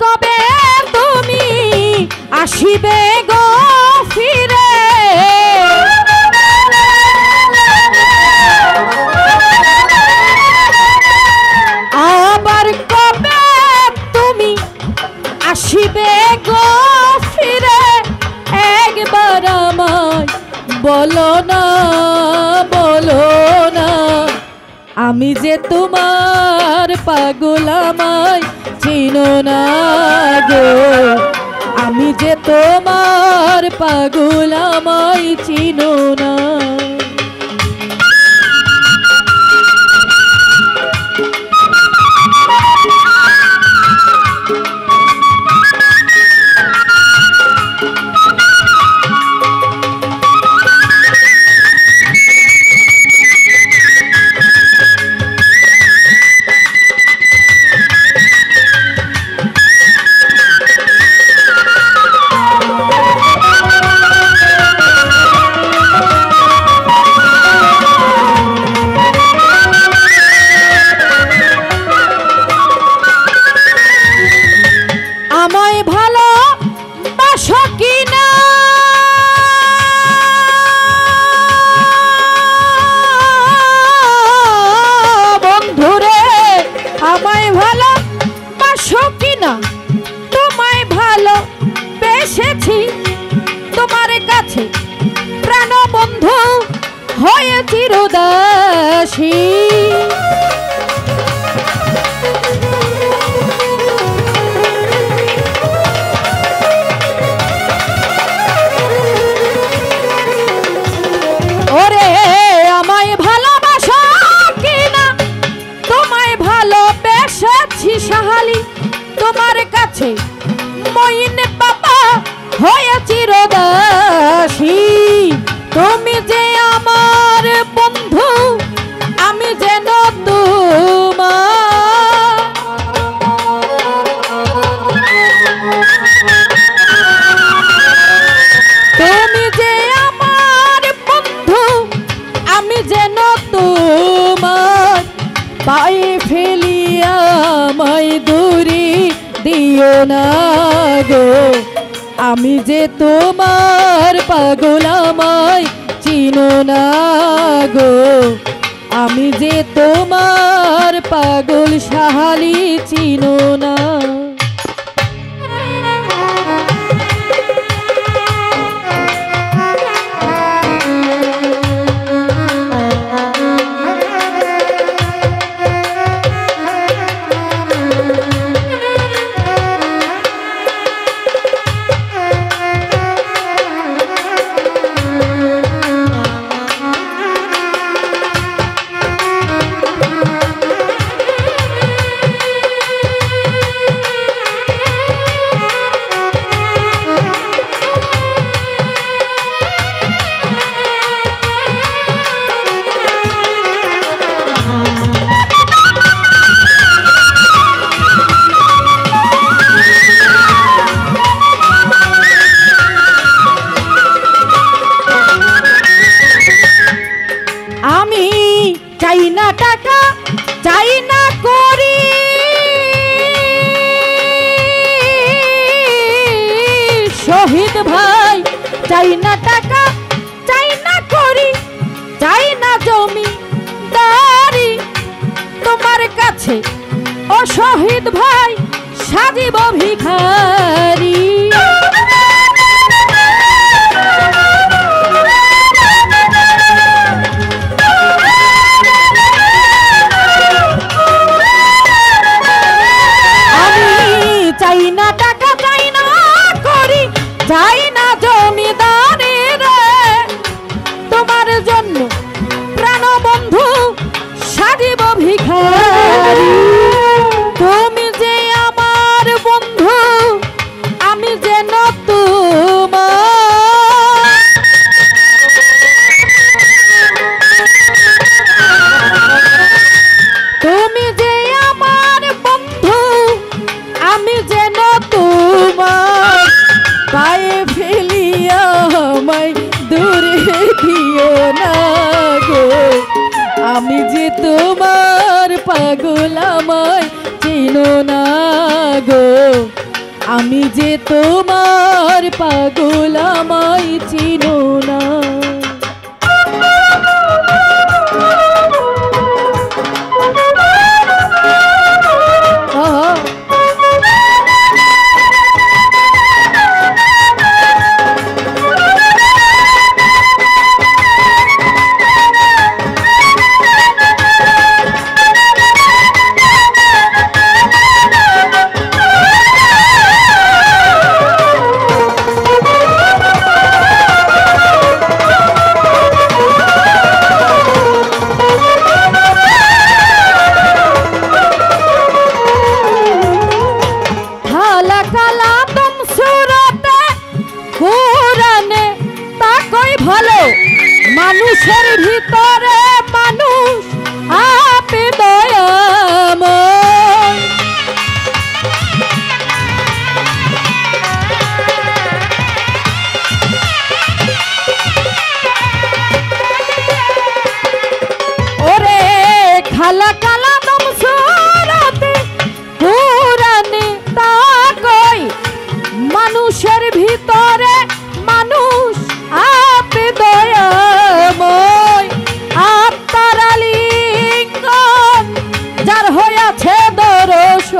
কবে তুমি আসিবে গো ফিরে, আবার কবে তুমি আসিবে গো ফিরে, একবার আমায় বলো না, বলো না। আমি যে তোমার পাগল, আমায় চিনো না গো, আমি যে তোমার পাগল, আমায় চিনো না। আমায় ভালোবাসো কিনা বন্ধুরে, আমায় ভালোবাসো কিনা, তোমায় ভালোবেসেছি, তোমার কাছে প্রাণ বন্ধু হয়ে চিরদাসী। ওরে আমায় ভালোবাসো কিনা, তোমায় ভালোবেসেছি সাহালি, তোমার কাছে মইন বাবা হয়ে চিরদাসী। তুমি যে আমার বন্ধু, আমি যেন তোমার, তুমি যে আমার বন্ধু, আমি যেন তোমার, পাই ফেলিয়া আমায় দূরে দিও না গো, আমি যে তোমার পাগল, আমায় চিনো না গো, আমি যে তোমার পাগল সাহালি, চিনো না। চাই না টাকা, চাই না করি, শহীদ ভাই, চাই না টাকা, চাই না করি, চাই না জমিদারি, তোমার কাছে ও শহীদ ভাই সাজিব ভিখারি। চাই না টাকা, চাই না করি, চাই না জমিদারি রে, তোমার জন্য প্রাণ বন্ধু সাজিব ভিখারি। তুমি যে আমার বন্ধু, আমি যেন তোমার, তুমি যে আমার বন্ধু, আমি যেন তোমার, পায়ে ফেলিয়া আমায় দূরে দিও না গো, আমি যে তোমার পাগল, আমায় চিনো না গো, আমি যে তোমার পাগল আমায় চিনো না। ভালো মানুষের ভিতরে মানুষ আপে দয়াময়। ওরে খালা কালা দম সুরতে পুরানে তাকই মানুষের ভিতরে মানুষ আপে দয়াময়। আত্মার আলিঙ্গন যার হইয়াছে দর্শন,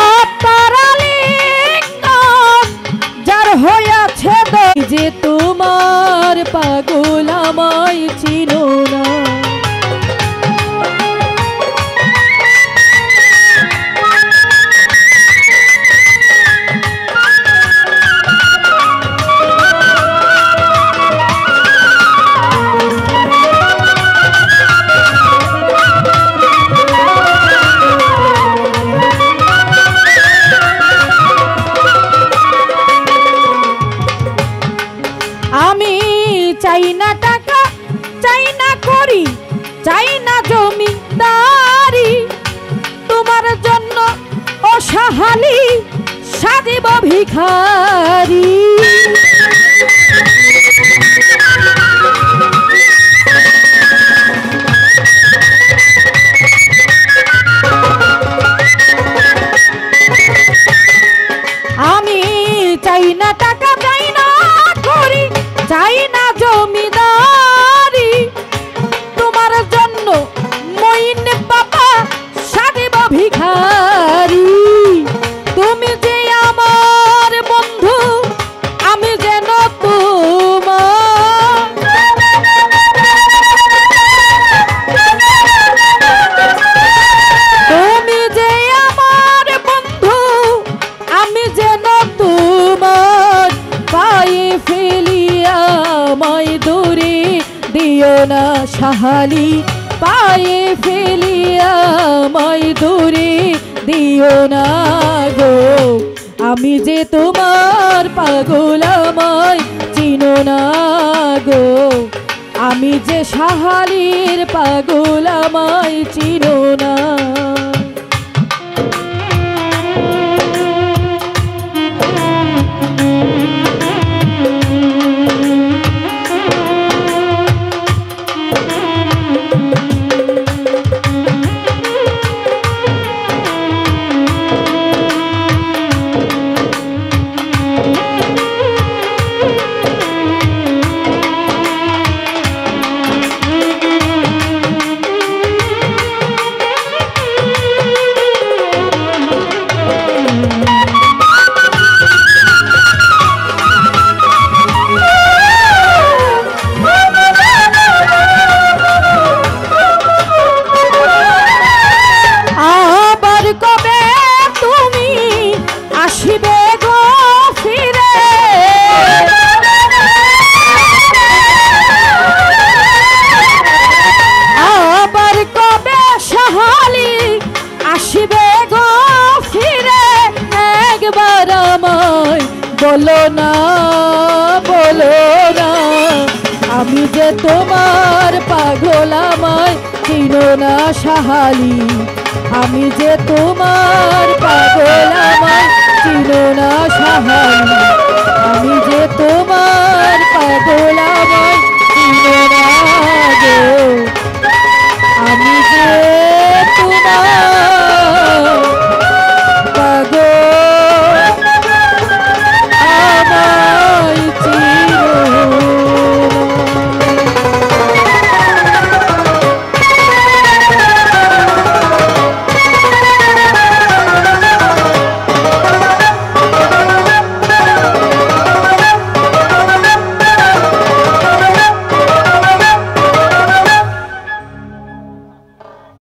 আত্মার আলিঙ্গন যার হইয়াছে যে তোমার পাগল আমায় চিনো না। আমি চাই না টাকা, চাই না করি, চাই না জমিদারি, তোমার জন্য অসহালি সাজিব ভিখারি। আমি চাই না টাকা, চাই না করি, চাই না জমিদারি, তোমার জন্য মইন বাবা সাজিব ভিখারি। তুমি যে আমার বন্ধু, আমি যেন তোমার, তুমি যে আমার বন্ধু, আমি যেন তোমার। পায়ে ফেলিয়া আমায় দূরে দিও না সাহালি, পায়ে ফেলিয়া আমায় দূরে দিও না গো। আমি যে তোমার পাগল আমায় চিনো না গো, আমি যে সাহালির পাগল আমায় চিনো না। বলো না, বলো না, আমি যে তোমার পাগল আমায় চিনো না সাহালি, আমি যে তোমার পাগল আমায় চিনো না সাহালি, আমি যে তোমার পাগল আমায় চিনো না।